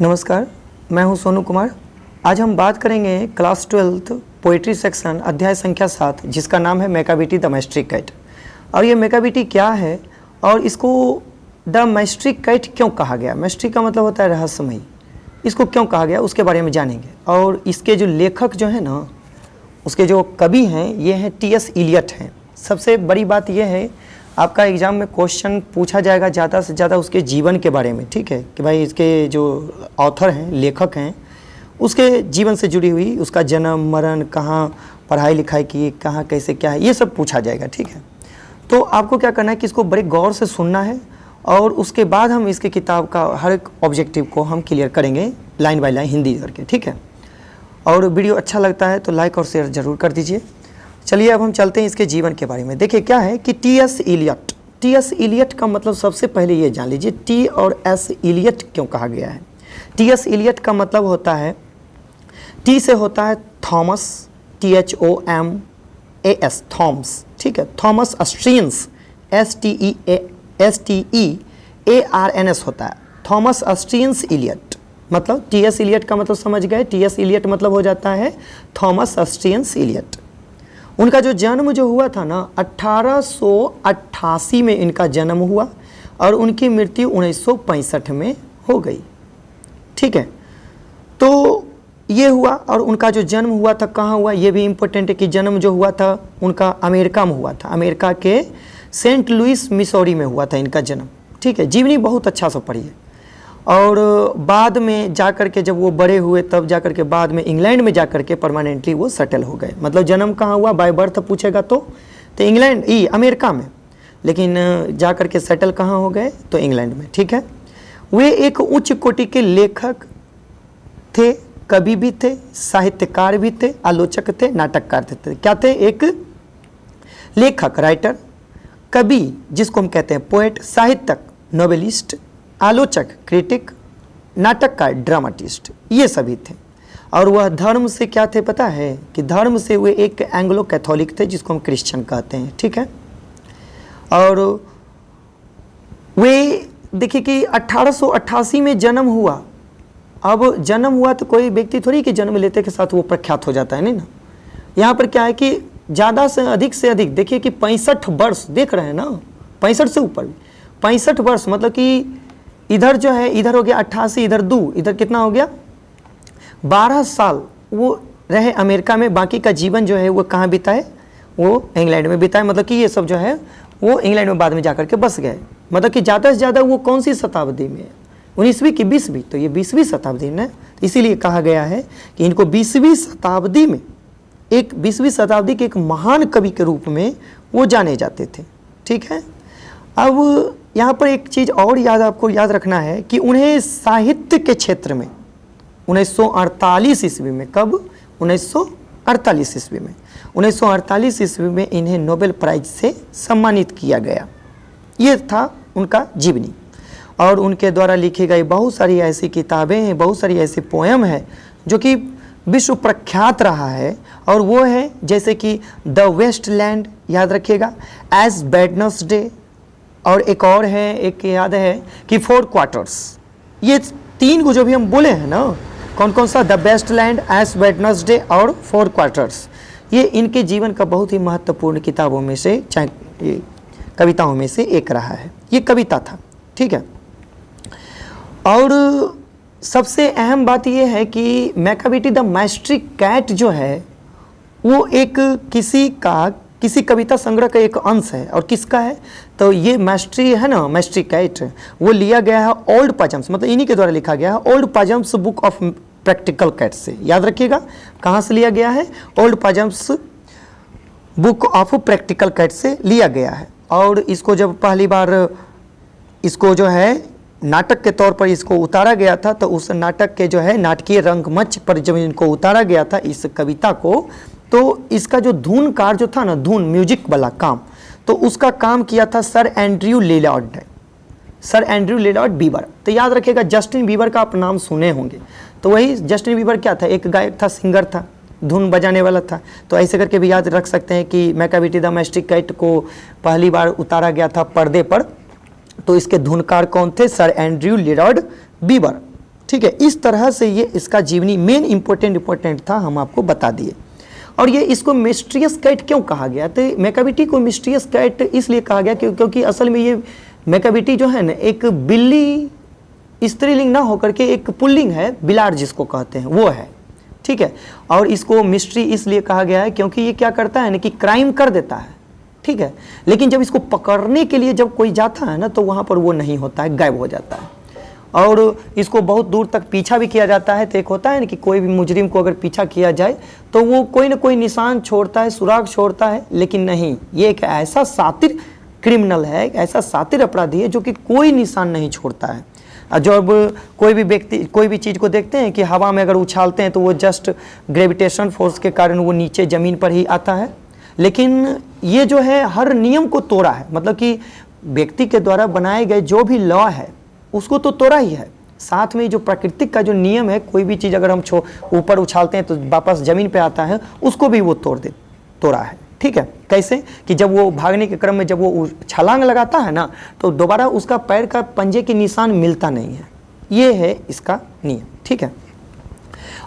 नमस्कार, मैं हूं सोनू कुमार। आज हम बात करेंगे क्लास 12th पोइट्री सेक्शन अध्याय संख्या 7, जिसका नाम है मैकाविटी द मैस्ट्रिक कैट। और ये मैकाविटी क्या है और इसको द मैस्ट्रिक कैट क्यों कहा गया। मैस्ट्रिक का मतलब होता है रहस्यमयी। इसको क्यों कहा गया उसके बारे में जानेंगे। और इसके जो लेखक जो है ना, उसके जो कवि हैं, ये हैं टी.एस. इलियट हैं। सबसे बड़ी बात यह है, आपका एग्ज़ाम में क्वेश्चन पूछा जाएगा ज़्यादा से ज़्यादा उसके जीवन के बारे में, ठीक है, कि भाई इसके जो ऑथर हैं, लेखक हैं, उसके जीवन से जुड़ी हुई, उसका जन्म मरण, कहाँ पढ़ाई लिखाई की, कहाँ कैसे क्या है, ये सब पूछा जाएगा, ठीक है। तो आपको क्या करना है कि इसको बड़े गौर से सुनना है और उसके बाद हम इसके किताब का हर एक ऑब्जेक्टिव को हम क्लियर करेंगे लाइन बाय लाइन हिंदी करके, ठीक है। और वीडियो अच्छा लगता है तो लाइक और शेयर ज़रूर कर दीजिए। चलिए अब हम चलते हैं इसके जीवन के बारे में। देखिए क्या है कि टी.एस. इलियट। टी.एस. इलियट का मतलब सबसे पहले ये जान लीजिए, टी और एस इलियट क्यों कहा गया है। टी.एस. इलियट का मतलब होता है, टी से होता है थॉमस, THOMAS, थॉम्स, ठीक है। थॉमस अस्ट्रियंस, STEARNS होता है। थॉमस अस्ट्रियंस इलियट, मतलब टी.एस. इलियट का मतलब समझ गए। टी.एस. इलियट मतलब हो जाता है थॉमस अस्ट्रियंस इलियट। उनका जो जन्म जो हुआ था ना, 1888 में इनका जन्म हुआ और उनकी मृत्यु 1965 में हो गई, ठीक है। तो ये हुआ। और उनका जो जन्म हुआ था कहाँ हुआ, ये भी इम्पोर्टेंट है कि जन्म जो हुआ था उनका अमेरिका में हुआ था। अमेरिका के सेंट लुइस मिसौरी में हुआ था इनका जन्म, ठीक है। जीवनी बहुत अच्छा से पढ़ी है। और बाद में जा कर के जब वो बड़े हुए तब जा कर के बाद में इंग्लैंड में जा कर के परमानेंटली वो सेटल हो गए। मतलब जन्म कहाँ हुआ, बाय बर्थ पूछेगा तो इंग्लैंड ही अमेरिका में, लेकिन जा कर के सेटल कहाँ हो गए तो इंग्लैंड में, ठीक है। वे एक उच्च कोटि के लेखक थे, कवि भी थे, साहित्यकार भी थे, आलोचक थे, नाटककार थे। क्या थे? एक लेखक, राइटर, कवि जिसको हम कहते हैं पोएट, साहित्यक, नोवेलिस्ट, आलोचक, क्रिटिक, नाटककार, ड्रामाटिस्ट, ये सभी थे। और वह धर्म से क्या थे पता है कि धर्म से वे एक एंग्लो कैथोलिक थे, जिसको हम क्रिश्चियन कहते हैं, ठीक है। और वे देखिए कि 1888 में जन्म हुआ। अब जन्म हुआ तो कोई व्यक्ति थोड़ी कि जन्म लेते के साथ वो प्रख्यात हो जाता है, नहीं ना। यहाँ पर क्या है कि ज़्यादा से अधिक देखिए कि 65 वर्ष देख रहे हैं ना, 65 से ऊपर 65 वर्ष, मतलब कि इधर जो है, इधर हो गया 88, इधर 2, इधर कितना हो गया 12 साल वो रहे अमेरिका में। बाकी का जीवन जो है वो कहाँ बिताए, वो इंग्लैंड में बिताए। मतलब कि ये सब जो है वो इंग्लैंड में बाद में जाकर के बस गए। मतलब कि ज़्यादा से ज़्यादा वो कौन सी शताब्दी में, 19वीं की 20वीं, तो ये 20वीं शताब्दी में, तो इसीलिए कहा गया है कि इनको 20वीं शताब्दी में, एक 20वीं शताब्दी के एक महान कवि के रूप में वो जाने जाते थे, ठीक है। अब यहाँ पर एक चीज़ और आपको याद रखना है कि उन्हें साहित्य के क्षेत्र में 1948 ईस्वी में, कब 1948 ईस्वी में, 1948 ईस्वी में इन्हें नोबेल प्राइज से सम्मानित किया गया। ये था उनका जीवनी। और उनके द्वारा लिखी गई बहुत सारी ऐसी किताबें हैं, बहुत सारी ऐसी पोएम है जो कि विश्व प्रख्यात रहा है। और वो है जैसे कि द वेस्टलैंड, याद रखिएगा, एज वेडनेसडे, और एक और है, एक याद है कि 4 क्वार्टर्स। ये 3 को जो भी हम बोले हैं ना, कौन कौन सा, द वेस्टलैंड, एज वेडनेसडे और 4 क्वार्टर्स, ये इनके जीवन का बहुत ही महत्वपूर्ण किताबों में से, चाहे कविताओं में से एक रहा है। ये कविता था, ठीक है। और सबसे अहम बात यह है कि मैकाविटी द मैस्ट्रिक कैट जो है वो एक किसी कविता संग्रह का एक अंश है। और किसका है तो ये मैस्ट्री है ना, मैस्ट्रिक कैट, वो लिया गया है ओल्ड पाजम्स, मतलब इन्हीं के द्वारा लिखा गया है, old Possum's book of practical cat से। याद रखिएगा कहाँ से लिया गया है, old Possum's book of practical cat से लिया गया है। और इसको जब पहली बार इसको जो है नाटक के तौर पर इसको उतारा गया था, तो उस नाटक के जो है नाटकीय रंगमंच पर जब इनको उतारा गया था इस कविता को, तो इसका जो धुनकार जो था ना, धुन म्यूजिक वाला काम, तो उसका काम किया था सर एंड्रयू लिलॉर्ड ने, सर एंड्रयू लिलॉर्ड बीबर। तो याद रखिएगा जस्टिन बीबर का आप नाम सुने होंगे। तो वही जस्टिन बीबर क्या था, एक गायक था, सिंगर था, धुन बजाने वाला था। तो ऐसे करके भी याद रख सकते हैं कि मैकाविटी द मैस्ट्रिक कैट को पहली बार उतारा गया था पर्दे पर, तो इसके धुनकार कौन थे, सर एंड्रयू लिलॉर्ड बीबर। ठीक है, इस तरह से ये इसका जीवनी मेन इंपॉर्टेंट था, हम आपको बता दिए। और ये इसको मिस्ट्रियस कैट क्यों कहा गया? तो मैकाविटी को मिस्ट्रियस कैट इसलिए कहा गया क्योंकि असल में ये मैकाविटी जो है ना, एक बिल्ली स्त्रीलिंग ना होकर के एक पुल्लिंग है, बिलार जिसको कहते हैं वो है, ठीक है। और इसको मिस्ट्री इसलिए कहा गया है क्योंकि ये क्या करता है ना कि क्राइम कर देता है, ठीक है, लेकिन जब इसको पकड़ने के लिए जब कोई जाता है ना तो वहाँ पर वो नहीं होता है, गायब हो जाता है। और इसको बहुत दूर तक पीछा भी किया जाता है। तो एक होता है ना कि कोई भी मुजरिम को अगर पीछा किया जाए तो वो कोई ना कोई निशान छोड़ता है, सुराग छोड़ता है, लेकिन नहीं, ये एक ऐसा सातिर क्रिमिनल है, एक ऐसा सातिर अपराधी है जो कि कोई निशान नहीं छोड़ता है। जब कोई भी व्यक्ति कोई भी चीज़ को देखते हैं कि हवा में अगर उछालते हैं तो वो जस्ट ग्रेविटेशन फोर्स के कारण वो नीचे ज़मीन पर ही आता है, लेकिन ये जो है हर नियम को तोड़ा है, मतलब कि व्यक्ति के द्वारा बनाए गए जो भी लॉ है उसको तो तोड़ा ही है, साथ में जो प्राकृतिक का जो नियम है, कोई भी चीज़ अगर हम ऊपर उछालते हैं तो वापस ज़मीन पे आता है, उसको भी वो तोड़ा है, ठीक है। कैसे कि जब वो भागने के क्रम में जब वो छलांग लगाता है ना तो दोबारा उसका पैर का पंजे के निशान मिलता नहीं है, ये है इसका नियम, ठीक है।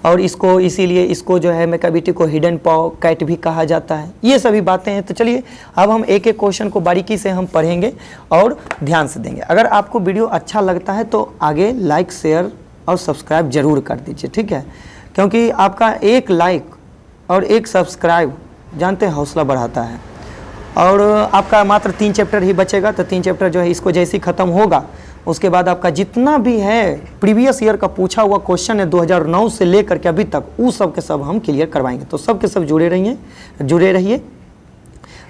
और इसको इसीलिए इसको जो है मैकाविटी को हिडन पॉ कैट भी कहा जाता है। ये सभी बातें हैं। तो चलिए अब हम एक एक क्वेश्चन को बारीकी से हम पढ़ेंगे और ध्यान से देंगे। अगर आपको वीडियो अच्छा लगता है तो आगे लाइक, शेयर और सब्सक्राइब जरूर कर दीजिए, ठीक है, क्योंकि आपका एक लाइक और एक सब्सक्राइब जानते हैं हौसला बढ़ाता है। और आपका मात्र 3 चैप्टर ही बचेगा, तो 3 चैप्टर जो है इसको जैसे ही ख़त्म होगा उसके बाद आपका जितना भी है प्रीवियस ईयर का पूछा हुआ क्वेश्चन है 2009 से लेकर के अभी तक, वो सब के सब हम क्लियर करवाएंगे। तो सब के सब जुड़े रहिए।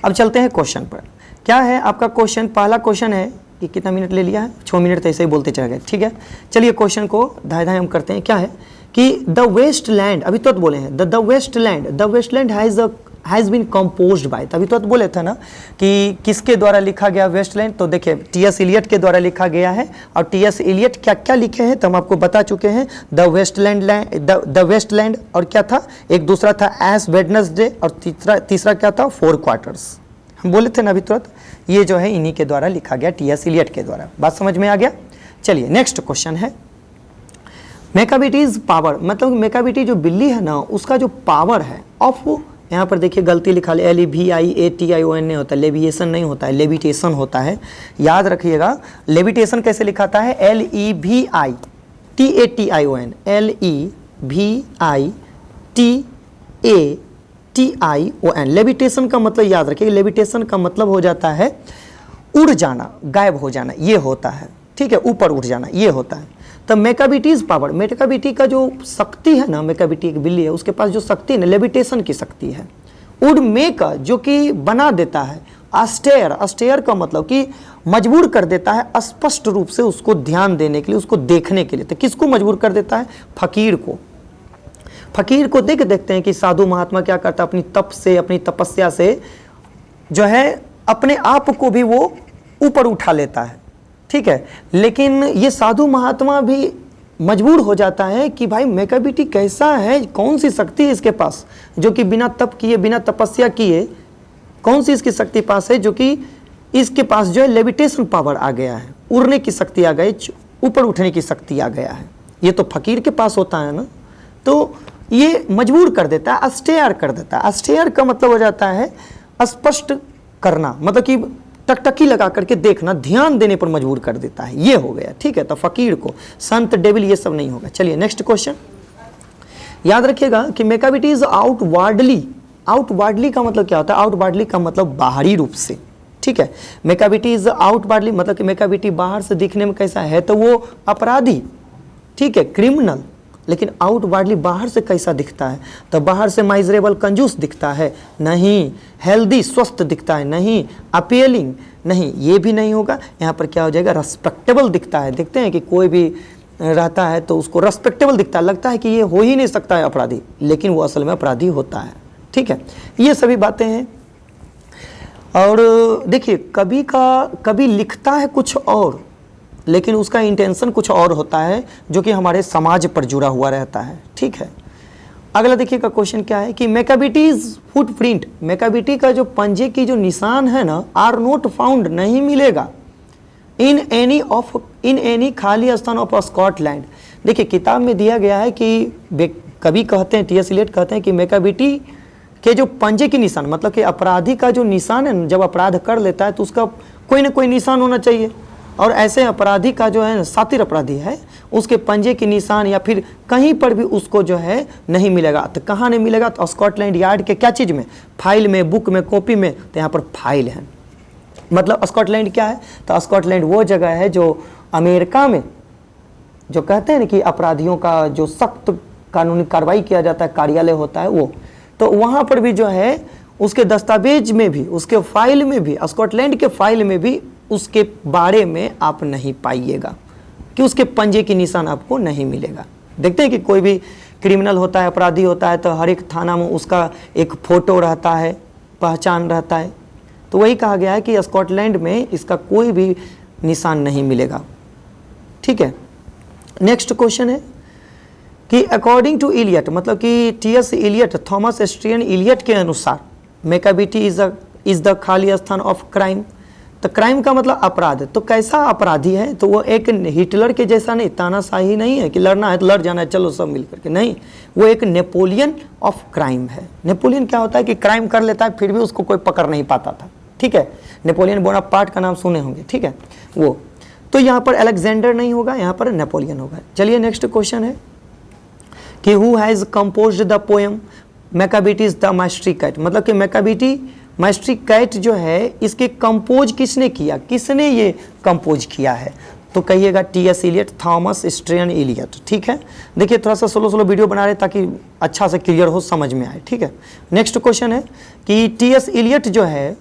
अब चलते हैं क्वेश्चन पर। क्या है आपका क्वेश्चन? पहला क्वेश्चन है कि कितना मिनट ले लिया है? 6 मिनट तो ऐसे ही बोलते चले गए, ठीक है। चलिए क्वेश्चन को धाए हम करते हैं। क्या है कि द वेस्ट लैंड, अभी तो बोले हैं the Waste Land has been composed by, तभी तो बोले थे ना कि किसके द्वारा लिखा गया वेस्टलैंड? तो देखिए टी.एस. इलियट के द्वारा लिखा गया है। और टी.एस. इलियट क्या क्या लिखे हैं तो हम आपको बता चुके हैं। द वेस्टलैंड और क्या था, एक दूसरा था एस वेडनेसडे, और तीसरा क्या था, 4 क्वार्टर्स। हम बोले थे ना अभी तुरंत, ये जो है इन्हीं के द्वारा लिखा गया, टी.एस. इलियट के द्वारा। बात समझ में आ गया? चलिए नेक्स्ट क्वेश्चन है मैकाविटीज पावर, मतलब मैकाविटी जो बिल्ली है ना उसका जो पावर है ऑफ, यहाँ पर देखिए गलती लिखा है, LEVIATION नहीं होता, लेविएशन नहीं होता है, लेविटेशन होता है। याद रखिएगा लेविटेशन कैसे लिखाता है, LEVITATION, LEVITATION। लेविटेशन का मतलब याद रखिए, लेविटेशन का मतलब हो जाता है उड़ जाना, गायब हो जाना, ये होता है, ठीक है, ऊपर उठ जाना, ये होता है। तो मैकाविटीज पावर, मैकाविटी का जो शक्ति है ना, मैकाविटी एक बिल्ली है, उसके पास जो शक्ति है ना, लेविटेशन की शक्ति है, उड़ने का, जो कि बना देता है। अस्टेयर का मतलब कि मजबूर कर देता है स्पष्ट रूप से उसको ध्यान देने के लिए, उसको देखने के लिए। तो किसको मजबूर कर देता है? फकीर को। फकीर को देखते हैं कि साधु महात्मा क्या करता है, अपनी तप से, अपनी तपस्या से जो है अपने आप को भी वो ऊपर उठा लेता है, ठीक है। लेकिन ये साधु महात्मा भी मजबूर हो जाता है कि भाई मैकाविटी कैसा है, कौन सी शक्ति है इसके पास जो कि बिना तप किए, बिना तपस्या किए, कौन सी इसकी शक्ति पास है जो कि इसके पास जो है लेविटेशन पावर आ गया है, उड़ने की शक्ति आ गई, ऊपर उठने की शक्ति आ गया है। ये तो फकीर के पास होता है ना, तो ये मजबूर कर देता है, अस्टेयर कर देता है। अस्टेयर का मतलब हो जाता है स्पष्ट करना, मतलब कि टकटकी लगा करके देखना, ध्यान देने पर मजबूर कर देता है, ये हो गया, ठीक है। तो फकीर को, संत, डेविल, ये सब नहीं होगा। चलिए नेक्स्ट क्वेश्चन याद रखिएगा कि मैकाविटी इज आउटवार्डली का मतलब क्या होता है? आउटवार्डली का मतलब बाहरी रूप से, ठीक है। मैकाविटी इज आउटवार्डली मतलब कि मैकाविटी बाहर से दिखने में कैसा है, तो वो अपराधी, ठीक है, क्रिमिनल। लेकिन आउटवार्डली बाहर से कैसा दिखता है? तो बाहर से माइजरेबल, कंजूस दिखता है? नहीं। हेल्दी, स्वस्थ दिखता है? नहीं। अपीलिंग? नहीं, ये भी नहीं होगा। यहाँ पर क्या हो जाएगा? रेस्पेक्टेबल दिखता है। देखते हैं कि कोई भी रहता है तो उसको रेस्पेक्टेबल दिखता है, लगता है कि ये हो ही नहीं सकता है अपराधी, लेकिन वो असल में अपराधी होता है, ठीक है। ये सभी बातें हैं। और देखिए कभी लिखता है कुछ और, लेकिन उसका इंटेंशन कुछ और होता है जो कि हमारे समाज पर जुड़ा हुआ रहता है, ठीक है। अगला देखिएगा क्वेश्चन क्या है कि मैकाविटीज फुटप्रिंट, मैकाविटी का जो पंजे की जो निशान है ना, आर नोट फाउंड, नहीं मिलेगा, इन एनी खाली स्थान ऑफ स्कॉटलैंड। देखिए किताब में दिया गया है कि कभी कहते हैं, टी.एस. इलियट कहते हैं कि मैकाबीटी के जो पंजे की निशान, मतलब कि अपराधी का जो निशान है, जब अपराध कर लेता है तो उसका कोई ना कोई निशान होना चाहिए, और ऐसे अपराधी का जो है सातिर अपराधी है, उसके पंजे की निशान या फिर कहीं पर भी उसको जो है नहीं मिलेगा। तो कहाँ नहीं मिलेगा? तो स्कॉटलैंड यार्ड के क्या चीज़ में? फाइल में, बुक में, कॉपी में। तो यहाँ पर फाइल है, मतलब स्कॉटलैंड क्या है? तो स्कॉटलैंड वो जगह है जो अमेरिका में, जो कहते हैं ना कि अपराधियों का जो सख्त कानूनी कार्रवाई किया जाता है, कार्यालय होता है वो, तो वहाँ पर भी जो है उसके दस्तावेज में भी, उसके फाइल में भी, स्कॉटलैंड के फाइल में भी उसके बारे में आप नहीं पाइएगा कि उसके पंजे की निशान आपको नहीं मिलेगा। देखते हैं कि कोई भी क्रिमिनल होता है, अपराधी होता है, तो हर एक थाना में उसका एक फ़ोटो रहता है, पहचान रहता है। तो वही कहा गया है कि स्कॉटलैंड में इसका कोई भी निशान नहीं मिलेगा। ठीक है, नेक्स्ट क्वेश्चन है कि अकॉर्डिंग टू इलियट, मतलब कि T S. Eliot, Thomas Stearns Elliot के अनुसार मैकाबीटी इज द खाली स्थान ऑफ क्राइम। तो क्राइम का मतलब अपराध। तो कैसा अपराधी है? तो वो एक हिटलर के जैसा नहीं, तानाशाही नहीं है कि लड़ना है तो लड़ जाना है, चलो सब मिल करके, नहीं, वो एक नेपोलियन ऑफ क्राइम है। नेपोलियन क्या होता है कि क्राइम कर लेता है फिर भी उसको कोई पकड़ नहीं पाता था। ठीक है, नेपोलियन बोनापार्ट का नाम सुने होंगे। ठीक है, वो तो यहाँ पर अलेक्जेंडर नहीं होगा, यहाँ पर नेपोलियन होगा। चलिए नेक्स्ट क्वेश्चन है कि who has composed the poem Macavity's the mastery cat, मतलब कि मैकाबीटी मास्टरी कैट जो है इसके कंपोज किसने किया, किसने ये कंपोज किया है? तो कहिएगा T S. Eliot, Thomas Stearns Eliot. ठीक है, देखिए थोड़ा सा स्लो वीडियो बना रहे ताकि अच्छा से क्लियर हो, समझ में आए। ठीक है, नेक्स्ट क्वेश्चन है कि टी.एस. इलियट जो है,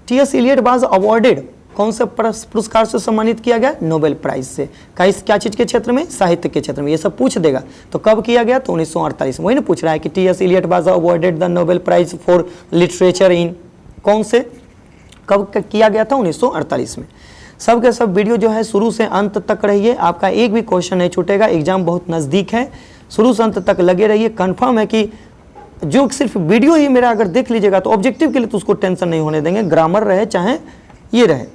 टी.एस. इलियट वाज अवॉर्डेड, कौन से पुरस्कार से सम्मानित किया गया? नोबेल प्राइज से। क्या चीज़ के क्षेत्र में? साहित्य के क्षेत्र में। ये सब पूछ देगा। तो कब किया गया? तो 1948 में। वही ना पूछ रहा है कि T S. Eliot was awarded the Nobel prize for literature in, कौन से, कब किया गया था? 1948 में। सब के सब वीडियो जो है शुरू से अंत तक रहिए, आपका एक भी क्वेश्चन नहीं छूटेगा। एग्जाम बहुत नज़दीक है, शुरू से अंत तक लगे रहिए। कन्फर्म है कि जो सिर्फ वीडियो ही मेरा अगर देख लीजिएगा तो ऑब्जेक्टिव के लिए तो उसको टेंशन नहीं होने देंगे, ग्रामर रहे चाहे ये रहे।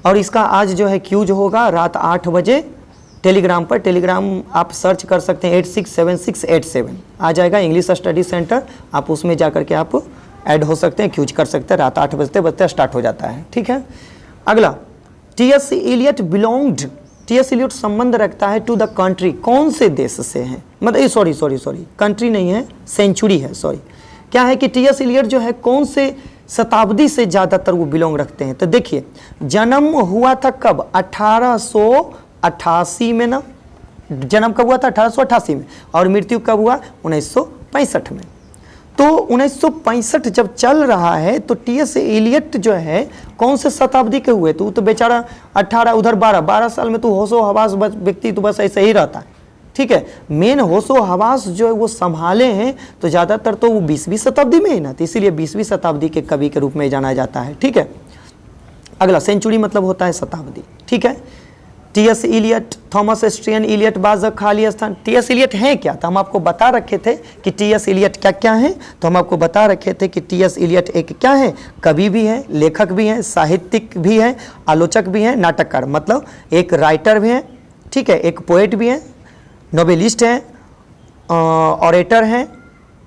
और इसका आज जो है क्यूज होगा रात 8 बजे टेलीग्राम पर। टेलीग्राम आप सर्च कर सकते हैं 867687 आ जाएगा, इंग्लिश स्टडी सेंटर। आप उसमें जा करके आप ऐड हो सकते हैं, क्यूज कर सकते हैं। रात 8 बजते स्टार्ट हो जाता है। ठीक है, अगला T S. Eliot belonged, T S. Eliot संबंध रखता है टू द कंट्री, कौन से देश से हैं? मतलब सॉरी कंट्री नहीं है, सेंचुरी है, सॉरी। क्या है कि टी.एस. इलियट जो है कौन से शताब्दी से ज़्यादातर वो बिलोंग रखते हैं? तो देखिए जन्म हुआ था कब? 1888 में ना, जन्म कब हुआ था? 1888 में। और मृत्यु कब हुआ? 1965 में। तो 1965 जब चल रहा है तो टी.एस. इलियट जो है कौन से शताब्दी के हुए? तो बेचारा 18 उधर 12 साल में तो होशो हवास व्यक्ति तो बस ऐसे ही रहता है। ठीक है, मेन होशो हवास जो है वो संभाले हैं तो ज़्यादातर तो वो 20वीं शताब्दी में ही ना, तो इसीलिए 20वीं शताब्दी के कवि के रूप में जाना जाता है। ठीक है, अगला सेंचुरी मतलब होता है शताब्दी। ठीक है, T.S.. Eliot, Thomas Stearns Elliot बाज खाली स्थान। टी.एस. इलियट है क्या? तो हम आपको बता रखे थे कि टी.एस. इलियट क्या क्या है। तो हम आपको बता रखे थे कि टी.एस. इलियट एक क्या है? कवि भी है, लेखक भी है, साहित्यिक भी है, आलोचक भी है, नाटककार, मतलब एक राइटर भी है। ठीक है, एक पोएट भी है, नोवेलिस्ट है, ऑरेटर है,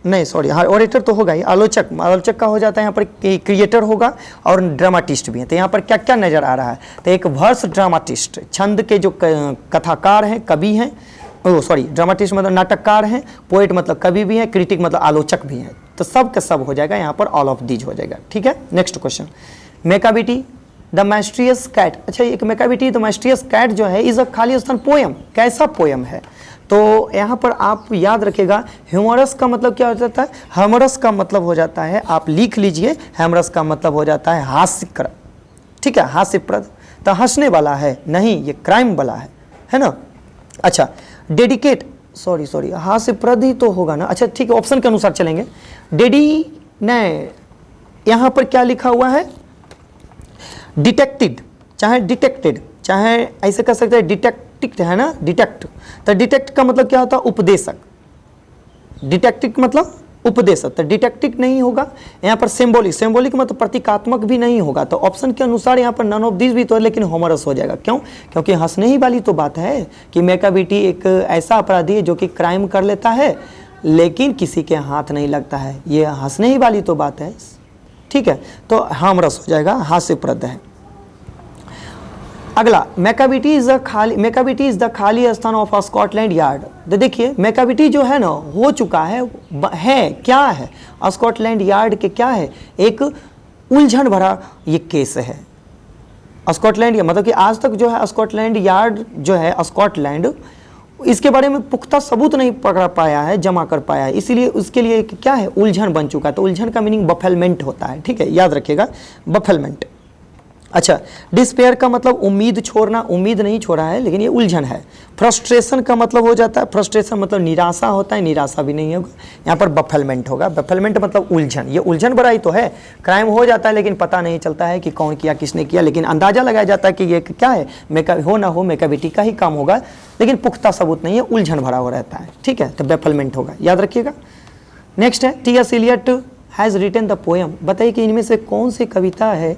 नहीं सॉरी हाँ ऑरेटर तो होगा ही, आलोचक का हो जाता है यहाँ पर क्रिएटर होगा, और ड्रामाटिस्ट भी हैं। तो यहाँ पर क्या क्या नज़र आ रहा है? तो एक वर्स ड्रामाटिस्ट, छंद के जो कथाकार हैं, कवि हैं, ड्रामाटिस्ट मतलब नाटककार हैं, पोएट मतलब कवि भी हैं, क्रिटिक मतलब आलोचक भी हैं। तो सब का सब हो जाएगा यहाँ पर, ऑल ऑफ दीज हो जाएगा। ठीक है, नेक्स्ट क्वेश्चन, मैकाबीटी द मैस्ट्रियस कैट। अच्छा, एक मैकाबीटी द मैस्ट्रियस कैट जो है इज अ खाली स्थान पोएम, कैसा पोएम है? तो यहाँ पर आप याद रखिएगा ह्यूमरस का मतलब क्या हो जाता है? ह्यूमरस का मतलब हो जाता है, आप लिख लीजिए, ह्यूमरस का मतलब हो जाता है हास्यप्रद। ठीक है, हास्यप्रद तो हंसने वाला है, नहीं ये क्राइम वाला है ना। अच्छा, डेडिकेट, सॉरी हास्यप्रद ही तो होगा ना। अच्छा ठीक है, ऑप्शन के अनुसार चलेंगे। नहीं, यहाँ पर क्या लिखा हुआ है? डिटेक्टेड, चाहे डिटेक्टेड, चाहे ऐसे कर सकते हैं डिटेक्टिव है ना, डिटेक्ट। तो डिटेक्ट का मतलब क्या होता है? उपदेशक। डिटेक्टिव मतलब उपदेशक, तो डिटेक्टिव नहीं होगा। यहाँ पर सिंबॉलिक, सिंबॉलिक मतलब प्रतीकात्मक भी नहीं होगा। तो ऑप्शन के अनुसार यहाँ पर नन ऑफ दिस भी तो है, लेकिन होमरस हो जाएगा। क्यों? क्योंकि हंसने ही वाली तो बात है कि मैकाबिटी एक ऐसा अपराधी है जो कि क्राइम कर लेता है लेकिन किसी के हाथ नहीं लगता है, ये हंसने ही वाली तो बात है। ठीक है, तो हामरस हो जाएगा, हास्यप्रद है। अगला, मैकाबिटी इज द खाली स्थान ऑफ स्कॉटलैंड यार्ड। तो देखिए मैकाबिटी जो है ना हो चुका है क्या है, स्कॉटलैंड यार्ड के क्या है, एक उलझन भरा ये केस है। स्कॉटलैंड मतलब कि आज तक जो है स्कॉटलैंड यार्ड जो है स्कॉटलैंड, इसके बारे में पुख्ता सबूत नहीं पकड़ पाया है, जमा कर पाया है, इसीलिए उसके लिए क्या है, उलझन बन चुका है। तो उलझन का मीनिंग बफेलमेंट होता है। ठीक है, याद रखिएगा, बफेलमेंट। अच्छा, डिस्पेयर का मतलब उम्मीद छोड़ना, उम्मीद नहीं छोड़ा है लेकिन ये उलझन है। फ्रस्ट्रेशन का मतलब हो जाता है, फ्रस्ट्रेशन मतलब निराशा होता है, निराशा भी नहीं होगा, यहाँ पर बफेलमेंट होगा। बफेलमेंट मतलब उलझन, ये उलझन भरा ही तो है। क्राइम हो जाता है लेकिन पता नहीं चलता है कि कौन किया, किसने किया, लेकिन अंदाजा लगाया जाता है कि ये क्या है, हो ना हो मैकाबिटी का ही काम होगा, लेकिन पुख्ता सबूत नहीं है, उलझन भरा हो रहता है। ठीक है, तो बफेलमेंट होगा, याद रखिएगा। नेक्स्ट है, T S. Eliot has written the poem. बताइए कि इनमें से कौन सी कविता है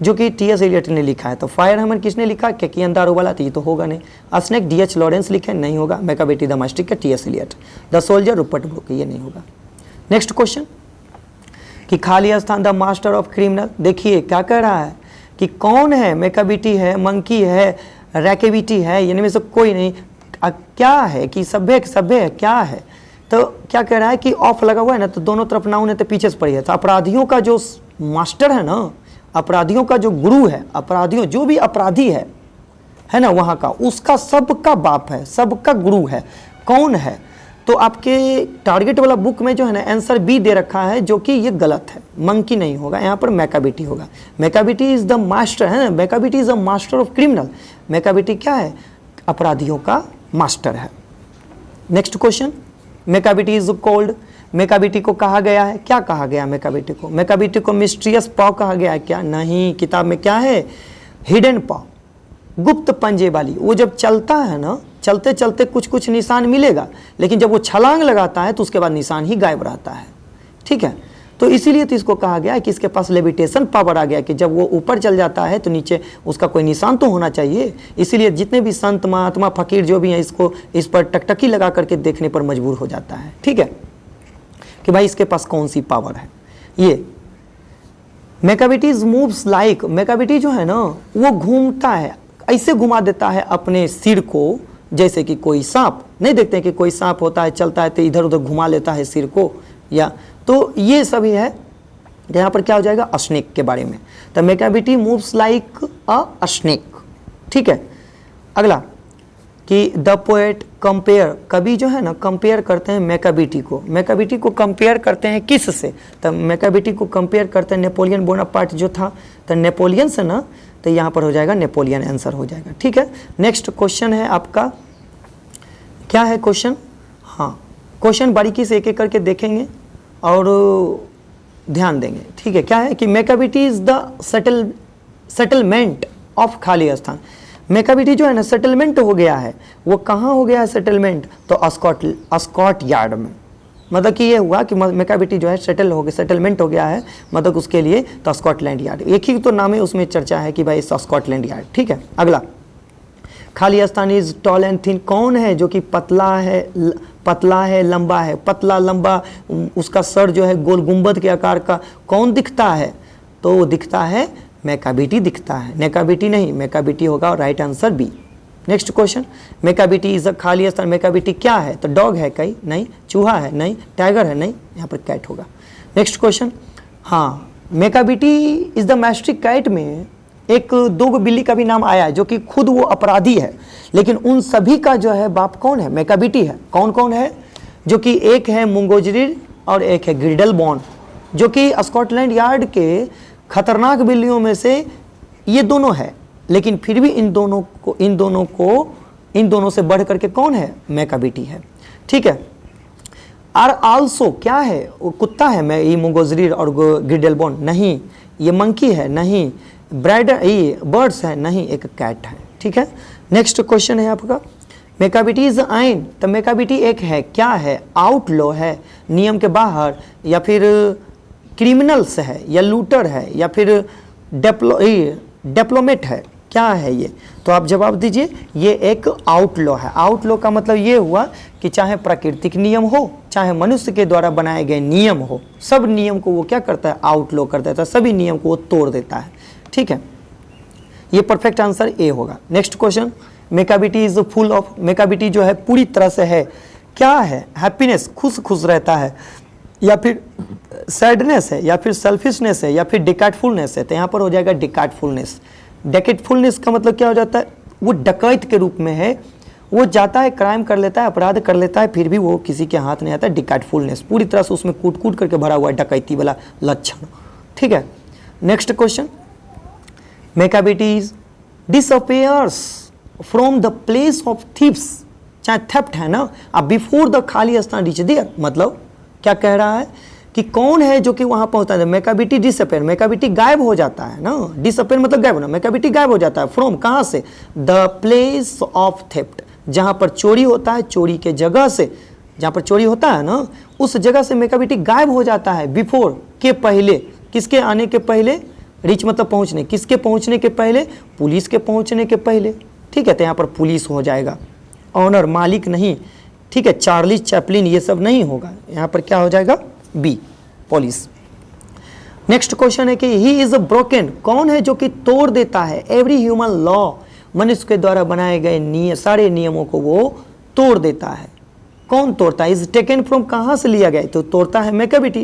जो कि टी.एस. एलियट ने लिखा है। तो फायर हैमर किसने लिखा, कैकियन दारूवाला, तो ये तो होगा नहीं। Snake D.H.. लॉरेंस लिखे, नहीं होगा। मैकाबिटी द मास्टिक का T S. Eliot. The soldier Rupert Brooke, ये नहीं होगा। नेक्स्ट क्वेश्चन कि खाली स्थान द मास्टर ऑफ क्रिमिनल। देखिए क्या कह रहा है कि कौन है, मैकाबिटी है, मंकी है, रैकेबिटी है, इनमें से कोई नहीं। क्या है कि सभ्य है, क्या है। तो क्या कह रहा है कि ऑफ लगा हुआ है ना, तो दोनों तरफ नाउन है तो पीछे से पड़ी है। तो अपराधियों का जो मास्टर है ना, अपराधियों का जो गुरु है, अपराधियों जो भी अपराधी है ना वहाँ का, उसका सबका बाप है, सबका गुरु है। कौन है? तो आपके टारगेट वाला बुक में जो है ना आंसर बी दे रखा है, जो कि ये गलत है। मंकी नहीं होगा, यहाँ पर मैकाबिटी होगा। मैकाबिटी इज द मास्टर है ना, Macavity is the master of criminal. Macavity क्या है, अपराधियों का मास्टर है। Next question, Macavity is called. Macavity को कहा गया है, क्या कहा गया मैकाबिटी को? मैकाबिटी को मिस्ट्रियस पॉ कहा गया है क्या? नहीं, किताब में क्या है, हिडन पॉ, गुप्त पंजे वाली। वो जब चलता है ना, चलते चलते कुछ कुछ निशान मिलेगा, लेकिन जब वो छलांग लगाता है तो उसके बाद निशान ही गायब रहता है। ठीक है, तो इसीलिए तो इसको कहा गया है कि इसके पास लेविटेशन पावर आ गया, कि जब वो ऊपर चल जाता है तो नीचे उसका कोई निशान तो होना चाहिए। इसीलिए जितने भी संत महात्मा फकीर जो भी हैं, इसको इस पर टकटकी लगा करके देखने पर मजबूर हो जाता है। ठीक है, कि भाई इसके पास कौन सी पावर है। ये मैकाबिटी मूव्स लाइक, मैकाबिटी जो है ना वो घूमता है, ऐसे घुमा देता है अपने सिर को जैसे कि कोई सांप। नहीं देखते हैं कि कोई सांप होता है, चलता है तो इधर उधर घुमा लेता है सिर को, या तो ये सभी है। यहाँ पर क्या हो जाएगा, स्नेक के बारे में। तो मैकाबिटी मूव्स लाइक अ स्नेक। ठीक है, अगला कि द पोएट कंपेयर, कवि जो है ना कंपेयर करते हैं मैकाबिटी को। मैकाबिटी को कंपेयर करते हैं किस से? तो मैकाबिटी को कंपेयर करते हैं नेपोलियन बोनापार्ट जो था, तो नेपोलियन से ना, तो यहाँ पर हो जाएगा नेपोलियन, आंसर हो जाएगा। ठीक है, नेक्स्ट क्वेश्चन है आपका, क्या है क्वेश्चन? हाँ, क्वेश्चन बारीकी से एक एक करके देखेंगे और ध्यान देंगे। ठीक है, क्या है कि मैकाबिटी इज द सेटलमेंट ऑफ खाली स्थान। मैकाबिटी जो है ना सेटलमेंट हो गया है, वो कहाँ हो गया है सेटलमेंट? तो स्कॉट यार्ड में। मतलब कि ये हुआ कि मैकाबिटी जो है सेटलमेंट हो गया है, मतलब उसके लिए तो स्कॉटलैंड यार्ड, एक ही तो नाम है, उसमें चर्चा है कि भाई स्कॉटलैंड यार्ड। ठीक है, अगला खाली स्थान इज टॉल एंड थिन। कौन है जो कि पतला है लंबा है? पतला लंबा, उसका सर जो है गोल गुंबद के आकार का, कौन दिखता है? तो वो दिखता है मैकाबिटी दिखता है, मैकाबिटी नहीं, मैकाबिटी होगा, right answer B. Next question, Macavity is a खाली स्थान। मैकाबिटी क्या है? तो डॉग है कहीं? नहीं। चूहा है? नहीं। टाइगर है? नहीं। यहाँ पर कैट होगा। नेक्स्ट क्वेश्चन, हाँ, मैकाबिटी इज द मैस्टिक कैट में एक दो बिल्ली का भी नाम आया है, जो कि खुद वो अपराधी है, लेकिन उन सभी का जो है बाप कौन है? मैकाबिटी है। कौन कौन है? जो कि एक है मुंगोजरीर और एक है ग्रिडलबॉर्न, जो कि स्कॉटलैंड यार्ड के खतरनाक बिल्लियों में से ये दोनों है, लेकिन फिर भी इन दोनों से बढ़ करके कौन है? मैकाबिटी है। ठीक है, आर आल्सो क्या है? वो कुत्ता है, मैं ये मुंगोजरीर और ग्रिडलबॉर्न नहीं। ये मंकी है? नहीं। ब्राइडर ये बर्ड्स है? नहीं। एक कैट है। ठीक है, नेक्स्ट क्वेश्चन है आपका, मेकाबिटी इज आइन, तो मेकाबिटी एक है, क्या है, आउटलॉ है, नियम के बाहर, या फिर क्रिमिनल्स है, या लूटर है, या फिर डिप्लोमेट है, क्या है ये? तो आप जवाब दीजिए, ये एक आउटलॉ है। आउटलॉ का मतलब ये हुआ कि चाहे प्राकृतिक नियम हो, चाहे मनुष्य के द्वारा बनाए गए नियम हो, सब नियम को वो क्या करता है, आउटलॉ कर देता है, सभी नियम को वो तोड़ देता है। ठीक है, ये परफेक्ट आंसर ए होगा। Next question, Macavity is full of, Macavity जो है पूरी तरह से है, क्या है, हैप्पीनेस, खुश खुश रहता है, या फिर सैडनेस है, या फिर सेल्फिशनेस है, या फिर डिकैटफुलनेस है? तो यहाँ पर हो जाएगा डिकैटफुलनेस। डिकैटफुलनेस का मतलब क्या हो जाता है, वो डकैत के रूप में है, वो जाता है, क्राइम कर लेता है, अपराध कर लेता है, फिर भी वो किसी के हाथ नहीं आता। डिकैटफुलनेस पूरी तरह से उसमें कूट कूट करके भरा हुआ है, डकैती वाला लक्षण। ठीक है, next question, Macavity's disappears from the place of thieves, चाहे थेफ्ट है ना, अब बिफोर द खाली स्थान रीच देयर, मतलब क्या कह रहा है कि कौन है जो कि वहां पहुंचता है? मेकाबिटी डिसअपियर, मेकाबिटी गायब हो जाता है ना, डिसअपियर मतलब गायब होना, मेकाबिटी गायब हो जाता है फ्रॉम, कहां से, द प्लेस ऑफ थेफ्ट, जहां पर चोरी होता है, चोरी के जगह से, जहां पर चोरी होता है ना, उस जगह से मेकाबिटी गायब हो जाता है, बिफोर के पहले, किसके आने के पहले, रीच मतलब पहुंचने, किसके पहुंचने के पहले, पुलिस के पहुंचने के पहले। ठीक है, तो यहाँ पर पुलिस हो जाएगा, ऑनर मालिक नहीं। ठीक है, चार्लिस चैपलिन ये सब नहीं होगा, यहाँ पर क्या हो जाएगा, बी पुलिस। नेक्स्ट क्वेश्चन है कि ही इज ब्रोकन, कौन है जो कि तोड़ देता है, एवरी ह्यूमन लॉ, मनुष्य के द्वारा बनाए गए सारे नियमों को वो तोड़ देता है। कौन तोड़ता है, इज टेकन फ्रॉम, कहाँ से लिया गया, तो तोड़ता है मेकाबिटी।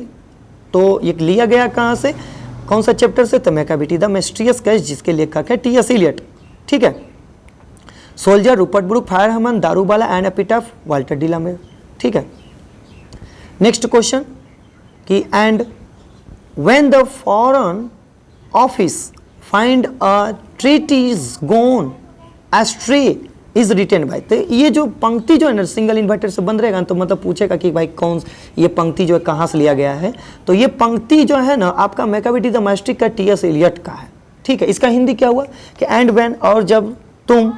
तो ये लिया गया कहाँ से, कौन सा चैप्टर से, तो मेकाबिटी द मिस्टीरियस केस, जिसके लेखक है टी एस इलियट। ठीक है, soldier Rupert Brooke, fire hymn, Daruwalla and epitaph, Walter de la Mare. ठीक है, नेक्स्ट क्वेश्चन कि and when the foreign office find a treaties gone astray is written by, तो ये जो पंक्ति जो है ना सिंगल इन्वर्टेड से बंद रहेगा, तो मतलब पूछेगा कि भाई कौन ये पंक्ति जो है कहाँ से लिया गया है, तो ये पंक्ति जो है ना आपका मेकाबिटी द मिस्टिक का टी एस इलियट का है। ठीक है, इसका हिंदी क्या हुआ कि एंड व्हेन, और जब तुम,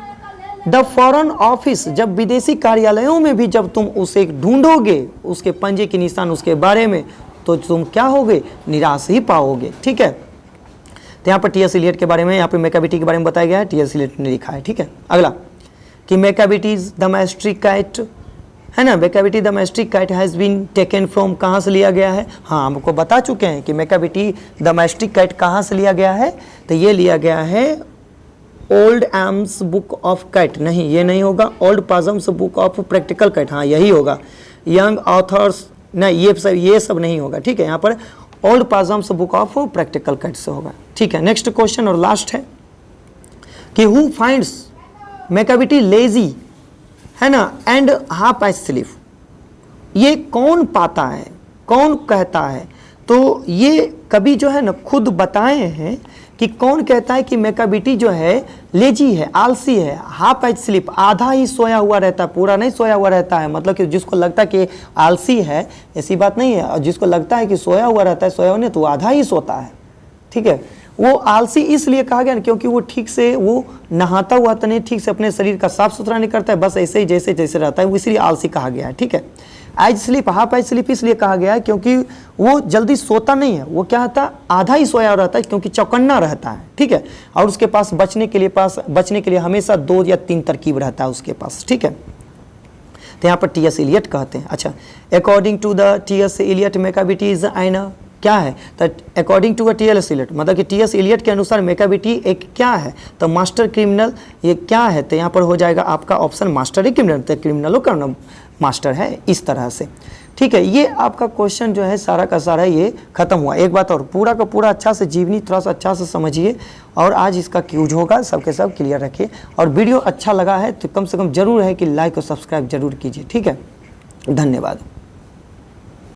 द फॉरेन ऑफिस, जब विदेशी कार्यालयों में भी जब तुम उसे ढूंढोगे, उसके पंजे के निशान उसके बारे में, तो तुम क्या होगे, निराश ही पाओगे। ठीक है, तो यहाँ पर टी एस इलियट के बारे में, यहाँ पे मेकाबिटी के बारे में बताया गया है, टी एस इलियट ने लिखा है। ठीक है, अगला कि मेकाबिटीज द मैस्ट्रिक काइट है ना, Macavity the mystery cat has been taken from, कहाँ से लिया गया है, हाँ हमको बता चुके हैं कि मेकाबिटी द मैस्ट्रिक काइट कहाँ से लिया गया है, तो ये लिया गया है old aims book of cat, नहीं ये नहीं होगा, old Possum's book of practical cat, हाँ यही होगा, यंग ऑथर्स, नहीं ये सब नहीं होगा। ठीक है, यहाँ पर old Possum's book of practical cat से होगा। ठीक है, नेक्स्ट क्वेश्चन और लास्ट है कि हु फाइंड्स मेकाबिटी लेजी, है ना, एंड हाफ एस्लीप, ये कौन पाता है, कौन कहता है, तो ये कवि जो है ना खुद बताए हैं कि कौन कहता है कि मेकाबिटी जो है लेजी है, आलसी है, हाफ एज स्लीप, आधा ही सोया हुआ रहता है, पूरा नहीं सोया हुआ रहता है, मतलब कि जिसको लगता है कि आलसी है ऐसी बात नहीं है, और जिसको लगता है कि सोया हुआ रहता है, सोया होने तो आधा ही सोता है। ठीक है, वो आलसी इसलिए कहा गया क्योंकि वो ठीक से वो नहाता हुआ तो नहीं, ठीक से अपने शरीर का साफ सुथरा नहीं करता है, बस ऐसे ही जैसे जैसे रहता है, वो इसलिए आलसी कहा गया है। ठीक है, asleep, half asleep इसलिए कहा गया है क्योंकि वो जल्दी सोता नहीं है, वो क्या होता है, आधा ही सोया रहता है क्योंकि चौकन्ना रहता है। ठीक है, और उसके पास बचने के लिए हमेशा 2 या 3 तरकीब रहता है उसके पास। ठीक है, तो यहाँ पर टी एस इलियट कहते हैं। अच्छा, according to the T S Eliot Macavity is आइना, क्या है, तो according to T S Eliot मतलब कि टी एस इलियट के अनुसार मेकाबिटी एक क्या है, तो मास्टर क्रिमिनल, ये क्या है, तो यहाँ पर हो जाएगा आपका ऑप्शन मास्टर ही क्रिमिनल, तो क्रिमिनलों का नाम मास्टर है, इस तरह से। ठीक है, ये आपका क्वेश्चन जो है सारा का सारा ये खत्म हुआ। एक बात और, पूरा का पूरा अच्छा से जीवनी थोड़ा सा अच्छा से समझिए, और आज इसका क्यूज होगा, सबके सब क्लियर रखिए, और वीडियो अच्छा लगा है तो कम से कम जरूर है कि लाइक और सब्सक्राइब जरूर कीजिए। ठीक है, धन्यवाद।